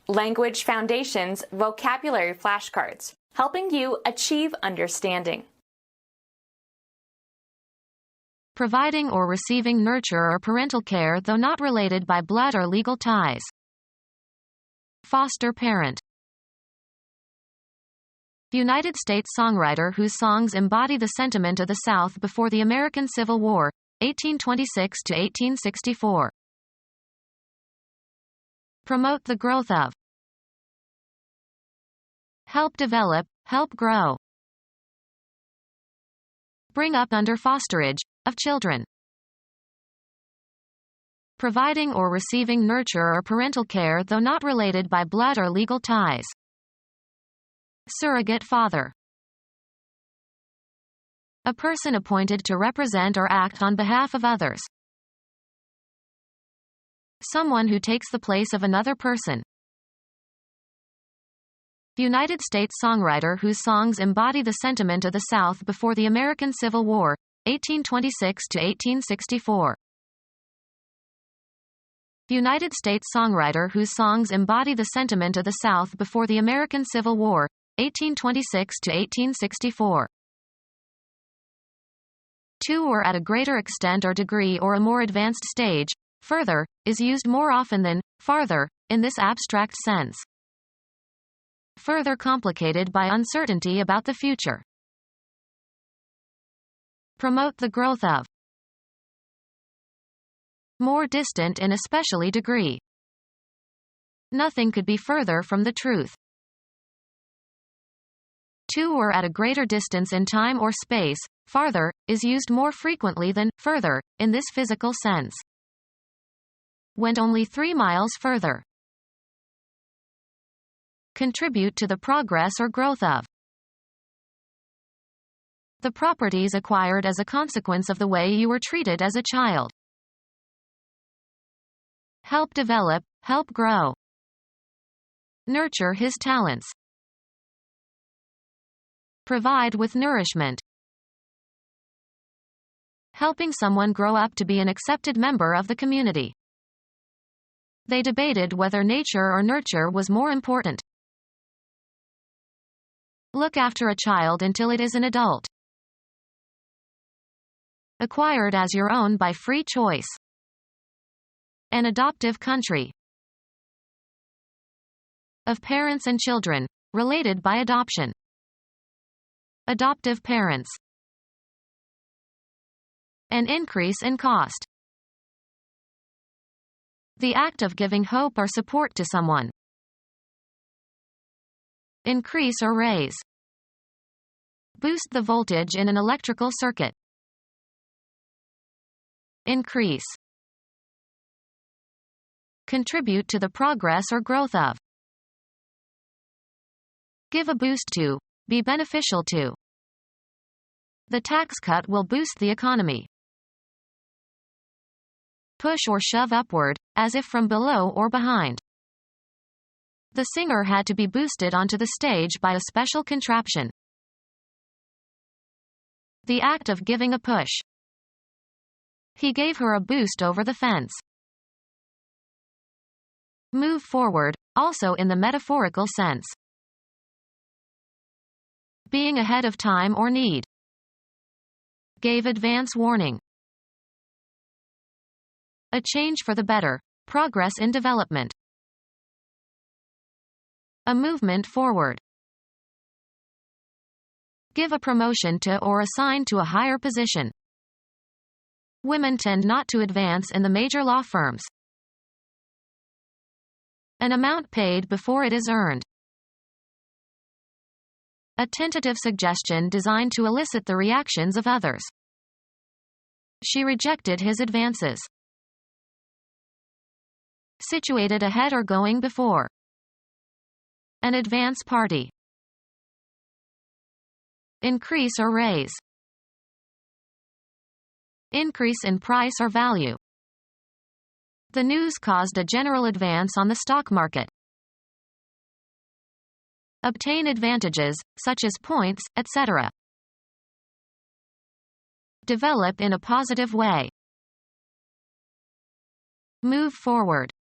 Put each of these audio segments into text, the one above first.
Language Foundations Vocabulary Flashcards, helping you achieve understanding. Providing or receiving nurture or parental care though not related by blood or legal ties. Foster parent. United States songwriter whose songs embody the sentiment of the South before the American Civil War, 1826 to 1864. Promote the growth of. Help develop, help grow. Bring up under fosterage of children. Providing or receiving nurture or parental care though not related by blood or legal ties. Surrogate father. A person appointed to represent or act on behalf of others. Someone who takes the place of another person. United States songwriter whose songs embody the sentiment of the South before the American Civil War, 1826 to 1864. United States songwriter whose songs embody the sentiment of the South before the American Civil War, 1826 to 1864. To or at a greater extent or degree or a more advanced stage, further, is used more often than farther, in this abstract sense. Further complicated by uncertainty about the future. Promote the growth of. More distant in especially degree. Nothing could be further from the truth. To or at a greater distance in time or space, farther, is used more frequently than further, in this physical sense. Went only 3 miles further. Contribute to the progress or growth of. The properties acquired as a consequence of the way you were treated as a child. Help develop, help grow. Nurture his talents. Provide with nourishment. Helping someone grow up to be an accepted member of the community. They debated whether nature or nurture was more important. Look after a child until it is an adult. Acquired as your own by free choice. An adoptive country. Of parents and children, related by adoption. Adoptive parents. An increase in cost. The act of giving hope or support to someone. Increase or raise. Boost the voltage in an electrical circuit. Increase. Contribute to the progress or growth of. Give a boost to. Be beneficial to. The tax cut will boost the economy. Push or shove upward, as if from below or behind. The singer had to be boosted onto the stage by a special contraption. The act of giving a push. He gave her a boost over the fence. Move forward, also in the metaphorical sense. Being ahead of time or need. Gave advance warning. A change for the better, progress in development. A movement forward. Give a promotion to or assign to a higher position. Women tend not to advance in the major law firms. An amount paid before it is earned. A tentative suggestion designed to elicit the reactions of others. She rejected his advances. Situated ahead or going before. An advance party. Increase or raise. Increase in price or value. The news caused a general advance on the stock market. Obtain advantages, such as points, etc. Develop in a positive way. Move forward.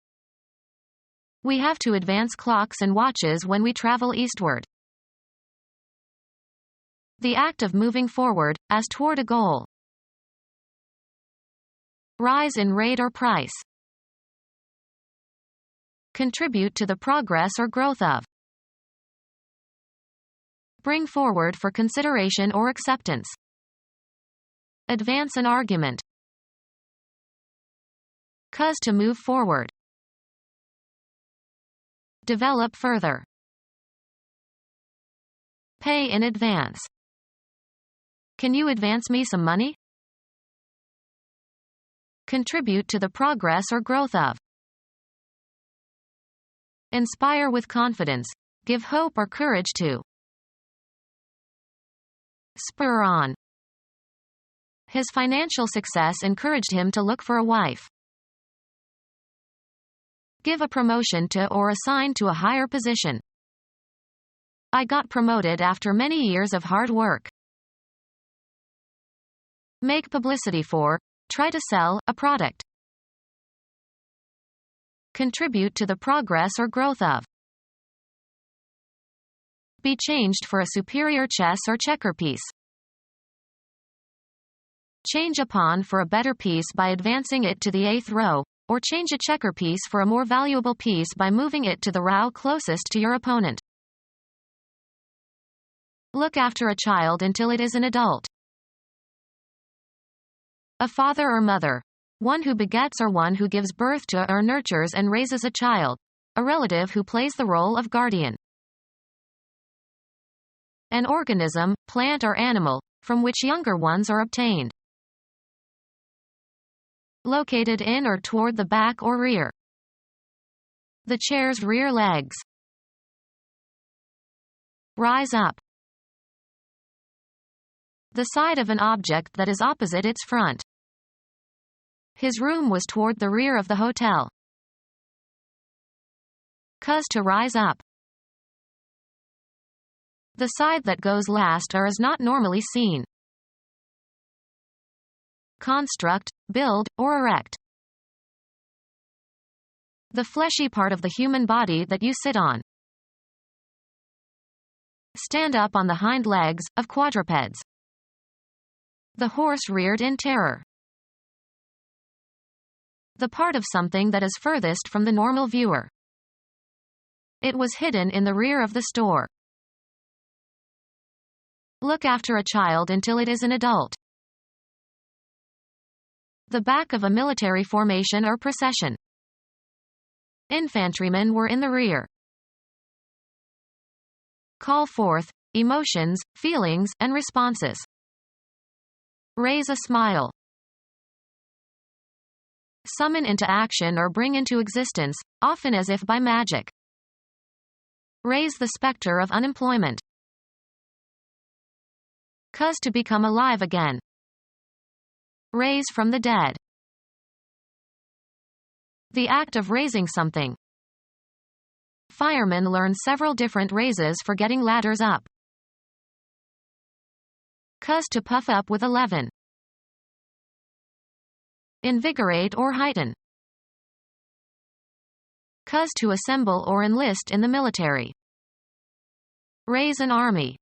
We have to advance clocks and watches when we travel eastward. The act of moving forward, as toward a goal. Rise in rate or price. Contribute to the progress or growth of. Bring forward for consideration or acceptance. Advance an argument. Cause to move forward. Develop further. Pay in advance. Can you advance me some money? Contribute to the progress or growth of. Inspire with confidence. Give hope or courage to. Spur on. His financial success encouraged him to look for a wife. Give a promotion to or assign to a higher position. I got promoted after many years of hard work. Make publicity for. Try to sell a product. Contribute to the progress or growth of. Be changed for a superior chess or checker piece. Change a pawn for a better piece by advancing it to the 8th row, or change a checker piece for a more valuable piece by moving it to the row closest to your opponent. Look after a child until it is an adult. A father or mother. One who begets or one who gives birth to or nurtures and raises a child. A relative who plays the role of guardian. An organism, plant or animal, from which younger ones are obtained. Located in or toward the back or rear. The chair's rear legs. Rise up. The side of an object that is opposite its front. His room was toward the rear of the hotel. Cause to rise up. The side that goes last or is not normally seen. Construct, build, or erect. The fleshy part of the human body that you sit on. Stand up on the hind legs, of quadrupeds. The horse reared in terror. The part of something that is furthest from the normal viewer. It was hidden in the rear of the store. Look after a child until it is an adult. The back of a military formation or procession. Infantrymen were in the rear. Call forth emotions, feelings, and responses. Raise a smile. Summon into action or bring into existence, often as if by magic. Raise the specter of unemployment. Cause to become alive again. Raise from the dead. The act of raising something. Firemen learn several different raises for getting ladders up. Cause to puff up with a leaven. Invigorate or heighten. Cause to assemble or enlist in the military. Raise an army.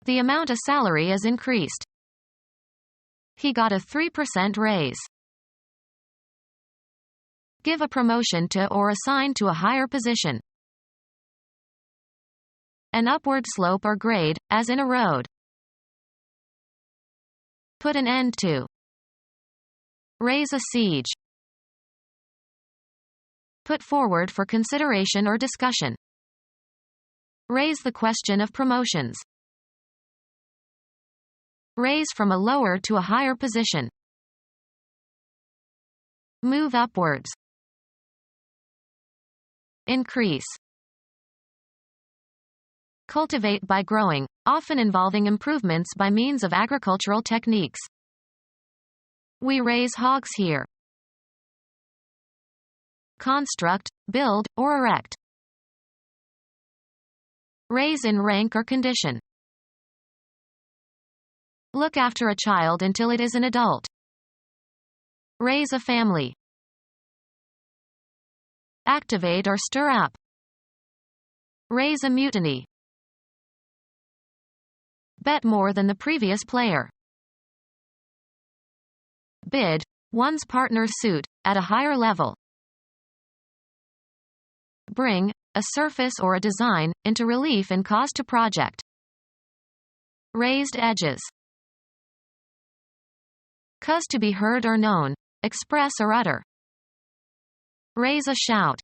The amount of salary is increased. He got a 3% raise. Give a promotion to or assign to a higher position. An upward slope or grade, as in a road. Put an end to. Raise a siege. Put forward for consideration or discussion. Raise the question of promotions. Raise from a lower to a higher position. Move upwards. Increase. Cultivate by growing, often involving improvements by means of agricultural techniques. We raise hogs here. Construct, build, or erect. Raise in rank or condition. Look after a child until it is an adult. Raise a family. activate or stir up. Raise a mutiny. Bet more than the previous player. Bid one's partner's suit at a higher level. Bring a surface or a design into relief and cause to project. Raised edges. Cause to be heard or known, express or utter. Raise a shout.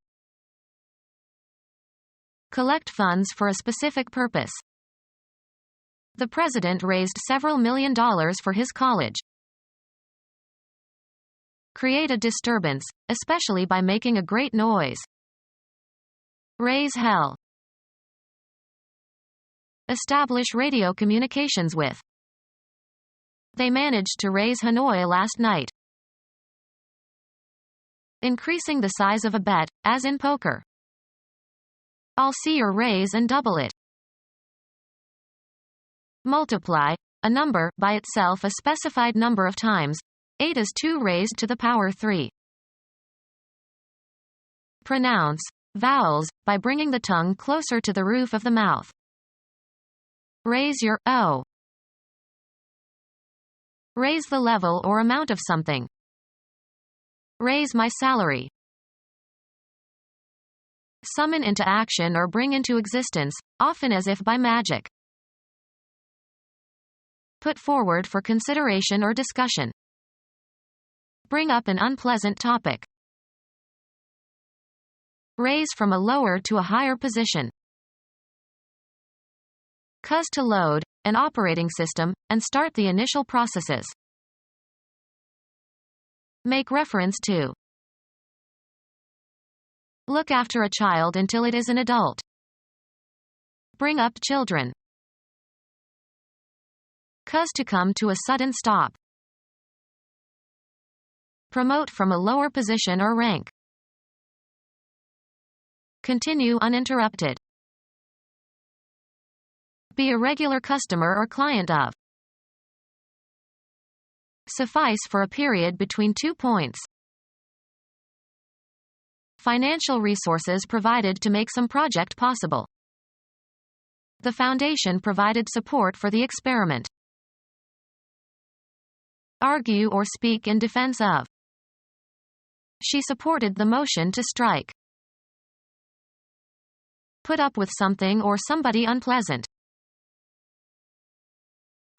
Collect funds for a specific purpose. The president raised several $million for his college. Create a disturbance, especially by making a great noise. Raise hell. Establish radio communications with. They managed to raise Hanoi last night. Increasing the size of a bet, as in poker. I'll see your raise and double it. Multiply a number by itself a specified number of times. 8 is 2 raised to the power 3. Pronounce vowels by bringing the tongue closer to the roof of the mouth. Raise your O. Raise the level or amount of something. Raise my salary. Summon into action or bring into existence, often as if by magic. Put forward for consideration or discussion. Bring up an unpleasant topic. Raise from a lower to a higher position. Cause to load an operating system and start the initial processes. Make reference to. Look after a child until it is an adult. Bring up children. Cause to come to a sudden stop. Promote from a lower position or rank. Continue uninterrupted. Be a regular customer or client of. Suffice for a period between 2 points. Financial resources provided to make some project possible. The foundation provided support for the experiment. Argue or speak in defense of. She supported the motion to strike. Put up with something or somebody unpleasant.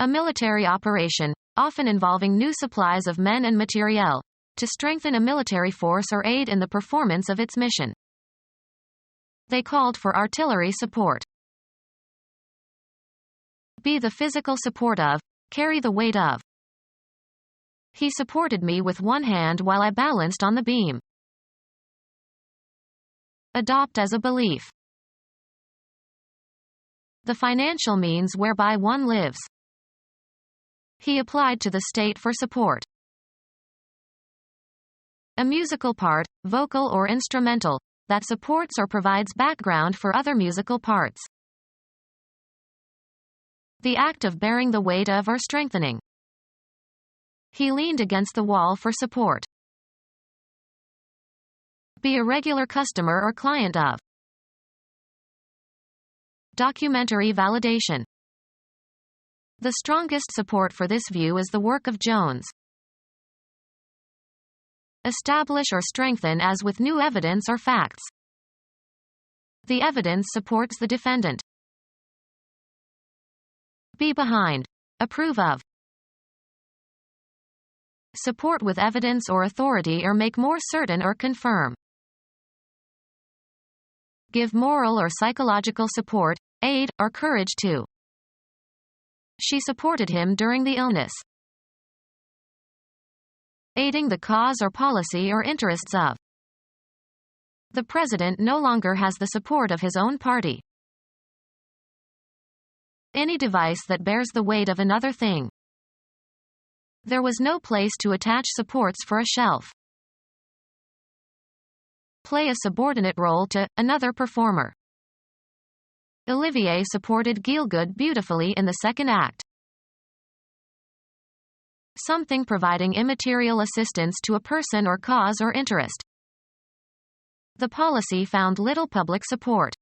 A military operation, often involving new supplies of men and materiel, to strengthen a military force or aid in the performance of its mission. They called for artillery support. Be the physical support of, carry the weight of. He supported me with one hand while I balanced on the beam. Adopt as a belief. The financial means whereby one lives. He applied to the state for support. A musical part, vocal or instrumental, that supports or provides background for other musical parts. The act of bearing the weight of or strengthening. He leaned against the wall for support. Be a regular customer or client of. Documentary validation. The strongest support for this view is the work of Jones. Establish or strengthen as with new evidence or facts. The evidence supports the defendant. Be behind. Approve of. Support with evidence or authority or make more certain or confirm. Give moral or psychological support, aid, or courage to. She supported him during the illness. Aiding the cause or policy or interests of. The president no longer has the support of his own party. Any device that bears the weight of another thing. There was no place to attach supports for a shelf. Play a subordinate role to another performer. Olivier supported Gielgud beautifully in the second act. Something providing immaterial assistance to a person or cause or interest. The policy found little public support.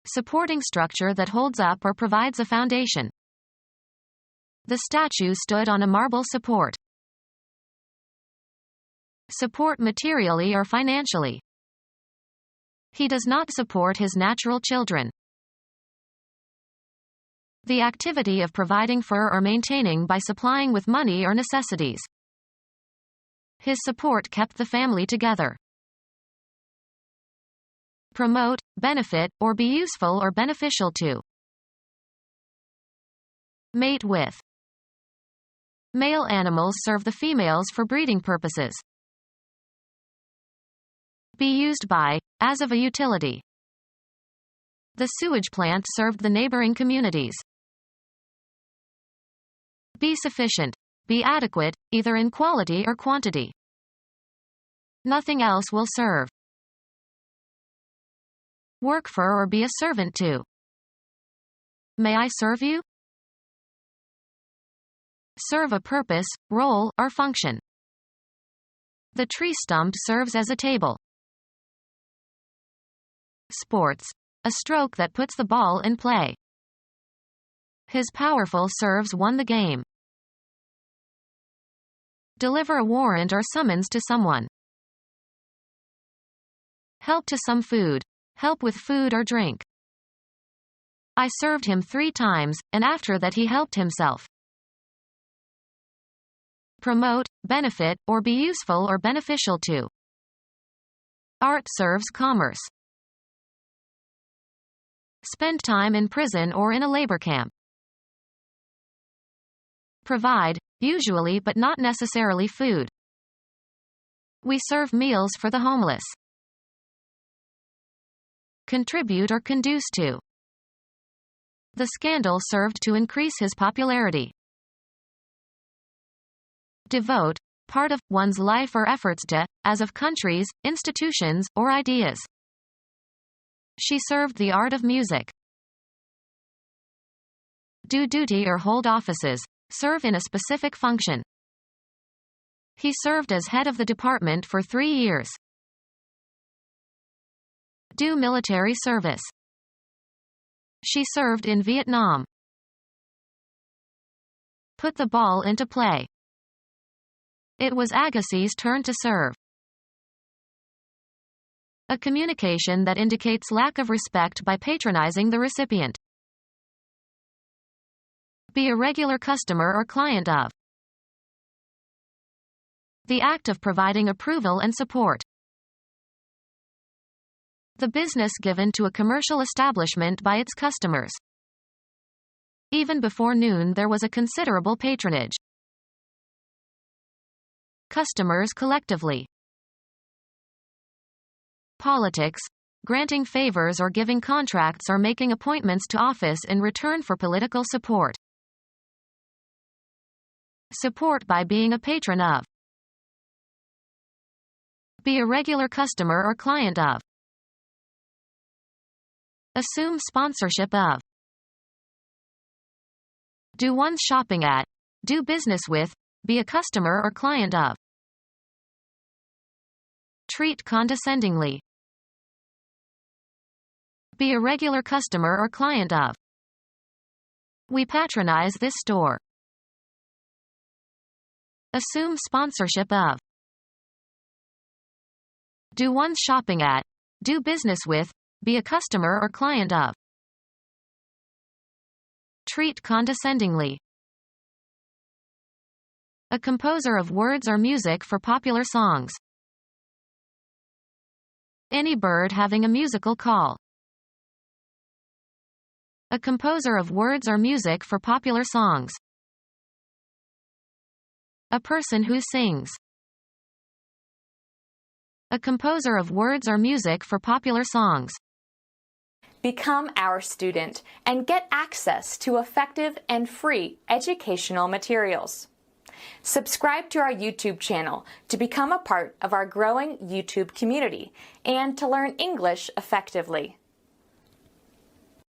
Supporting structure that holds up or provides a foundation. The statue stood on a marble support. Support materially or financially. He does not support his natural children. The activity of providing for or maintaining by supplying with money or necessities. His support kept the family together. Promote, benefit, or be useful or beneficial to. Mate with. Male animals serve the females for breeding purposes. Be used by, as of a utility. The sewage plant served the neighboring communities. Be sufficient. Be adequate, either in quality or quantity. Nothing else will serve. Work for or be a servant to. May I serve you? Serve a purpose, role, or function. The tree stump serves as a table. Sports. A stroke that puts the ball in play. His powerful serves won the game. Deliver a warrant or summons to someone. Help to some food. Help with food or drink. I served him 3 times, and after that he helped himself. Promote, benefit, or be useful or beneficial to. Art serves commerce. Spend time in prison or in a labor camp. Provide, usually but not necessarily food. We serve meals for the homeless. Contribute or conduce to. The scandal served to increase his popularity. Devote, part of one's life or efforts to, as of countries, institutions, or ideas. She served the art of music. Do duty or hold offices, serve in a specific function. He served as head of the department for 3 years. Do military service. She served in Vietnam. Put the ball into play. It was Agassiz' turn to serve. A communication that indicates lack of respect by patronizing the recipient. Be a regular customer or client of. The act of providing approval and support. The business given to a commercial establishment by its customers. Even before noon there was a considerable patronage. Customers collectively. Politics, granting favors or giving contracts or making appointments to office in return for political support. Support by being a patron of. Be a regular customer or client of. Assume sponsorship of. Do one's shopping at. Do business with. Be a customer or client of. Treat condescendingly. Be a regular customer or client of. We patronize this store. Assume sponsorship of. Do one's shopping at. Do business with. Be a customer or client of. Treat condescendingly. A composer of words or music for popular songs. Any bird having a musical call. A composer of words or music for popular songs. A person who sings. A composer of words or music for popular songs. Become our student and get access to effective and free educational materials. Subscribe to our YouTube channel to become a part of our growing YouTube community and to learn English effectively.